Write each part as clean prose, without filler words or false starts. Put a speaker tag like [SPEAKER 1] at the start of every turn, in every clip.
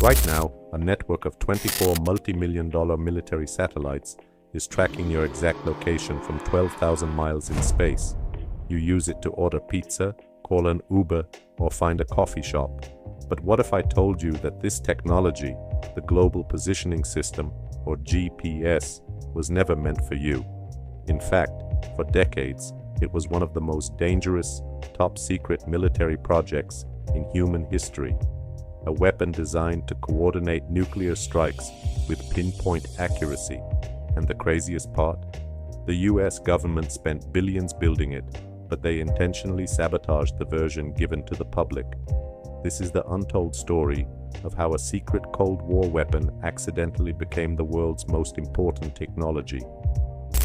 [SPEAKER 1] Right now, a network of 24 multi-million-dollar military satellites is tracking your exact location from 12,000 miles in space. You use it to order pizza, call an Uber, or find a coffee shop. But what if I told you that this technology, the Global Positioning System, or GPS, was never meant for you? In fact, for decades, it was one of the most dangerous, top-secret military projects in human history. A weapon designed to coordinate nuclear strikes with pinpoint accuracy. And the craziest part? The US government spent billions building it, but they intentionally sabotaged the version given to the public. This is the untold story of how a secret Cold War weapon accidentally became the world's most important technology.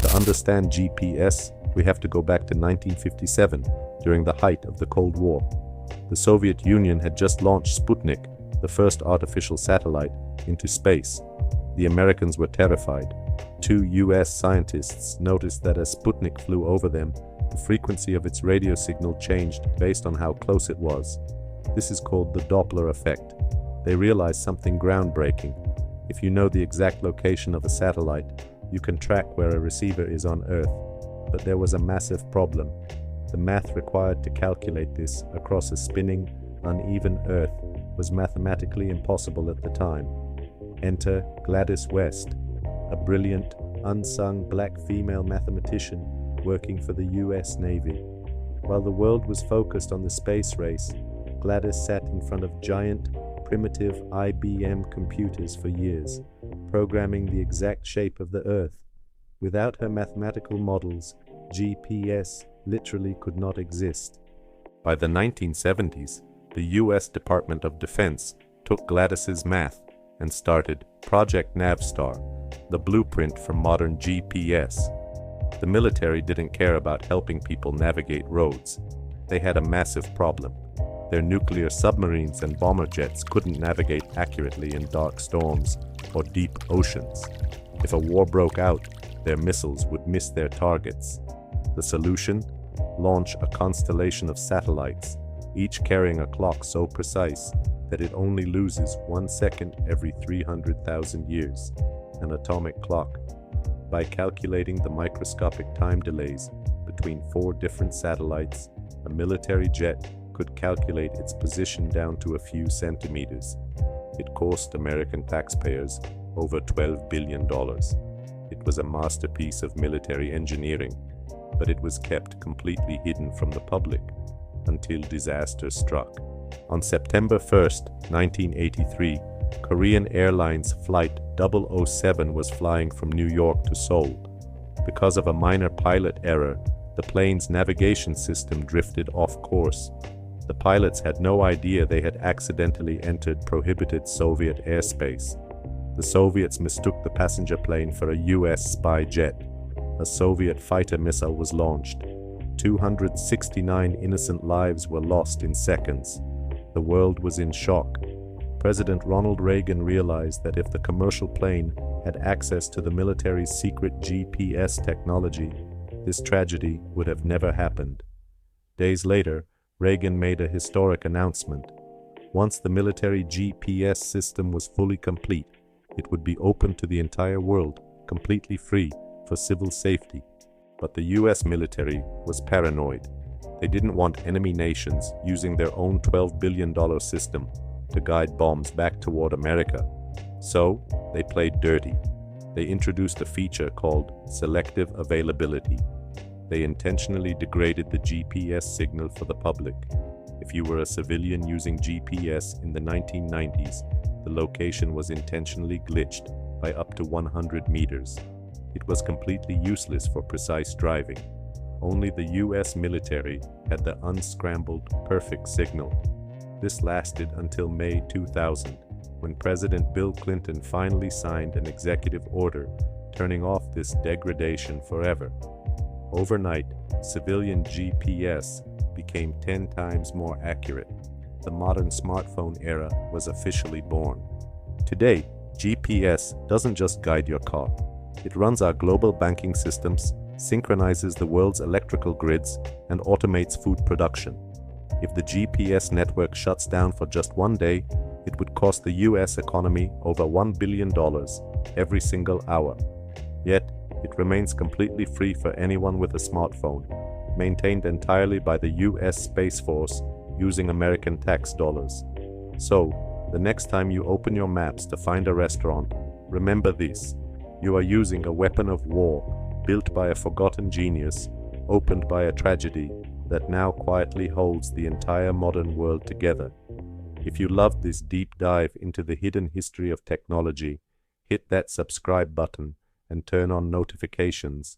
[SPEAKER 1] To understand GPS, we have to go back to 1957, during the height of the Cold War. The Soviet Union had just launched Sputnik, the first artificial satellite, into space. The Americans were terrified. 2 US scientists noticed that as Sputnik flew over them, the frequency of its radio signal changed based on how close it was. This is called the Doppler effect. They realized something groundbreaking. If you know the exact location of a satellite, you can track where a receiver is on Earth. But there was a massive problem. The math required to calculate this across a spinning, uneven Earth was mathematically impossible at the time. Enter Gladys West, a brilliant, unsung black female mathematician working for the US Navy. While the world was focused on the space race, Gladys sat in front of giant, primitive IBM computers for years, programming the exact shape of the Earth. Without her mathematical models, GPS literally could not exist. By the 1970s, the US Department of Defense took Gladys's math and started Project NAVSTAR, the blueprint for modern GPS. The military didn't care about helping people navigate roads. They had a massive problem. Their nuclear submarines and bomber jets couldn't navigate accurately in dark storms or deep oceans. If a war broke out, their missiles would miss their targets. The solution? Launch a constellation of satellites, each carrying a clock so precise that it only loses 1 second every 300,000 years, an atomic clock. By calculating the microscopic time delays between 4 different satellites, a military jet could calculate its position down to a few centimeters. It cost American taxpayers over $12 billion. It was a masterpiece of military engineering, but it was kept completely hidden from the public until disaster struck. On September 1st, 1983, Korean Airlines Flight 007 was flying from New York to Seoul. Because of a minor pilot error, the plane's navigation system drifted off course. The pilots had no idea they had accidentally entered prohibited Soviet airspace. The Soviets mistook the passenger plane for a US spy jet. A Soviet fighter missile was launched. 269 innocent lives were lost in seconds. The world was in shock. President Ronald Reagan realized that if the commercial plane had access to the military's secret GPS technology, this tragedy would have never happened. Days later, Reagan made a historic announcement. Once the military GPS system was fully complete, it would be open to the entire world, completely free, for civil safety. But the US military was paranoid. They didn't want enemy nations using their own $12 billion system to guide bombs back toward America. So, they played dirty. They introduced a feature called selective availability. They intentionally degraded the GPS signal for the public. If you were a civilian using GPS in the 1990s, the location was intentionally glitched by up to 100 meters. It was completely useless for precise driving. Only the US military had the unscrambled, perfect signal. This lasted until May 2000, when President Bill Clinton finally signed an executive order turning off this degradation forever. Overnight, civilian GPS became 10 times more accurate. The modern smartphone era was officially born. Today, GPS doesn't just guide your car. It runs our global banking systems, synchronizes the world's electrical grids, and automates food production. If the GPS network shuts down for just one day, It would cost the US economy over $1 billion every single hour. Yet, it remains completely free for anyone with a smartphone, maintained entirely by the US Space Force using American tax dollars. So, the next time you open your maps to find a restaurant, remember this: you are using a weapon of war built by a forgotten genius, opened by a tragedy that now quietly holds the entire modern world together. If you loved this deep dive into the hidden history of technology, hit that subscribe button and turn on notifications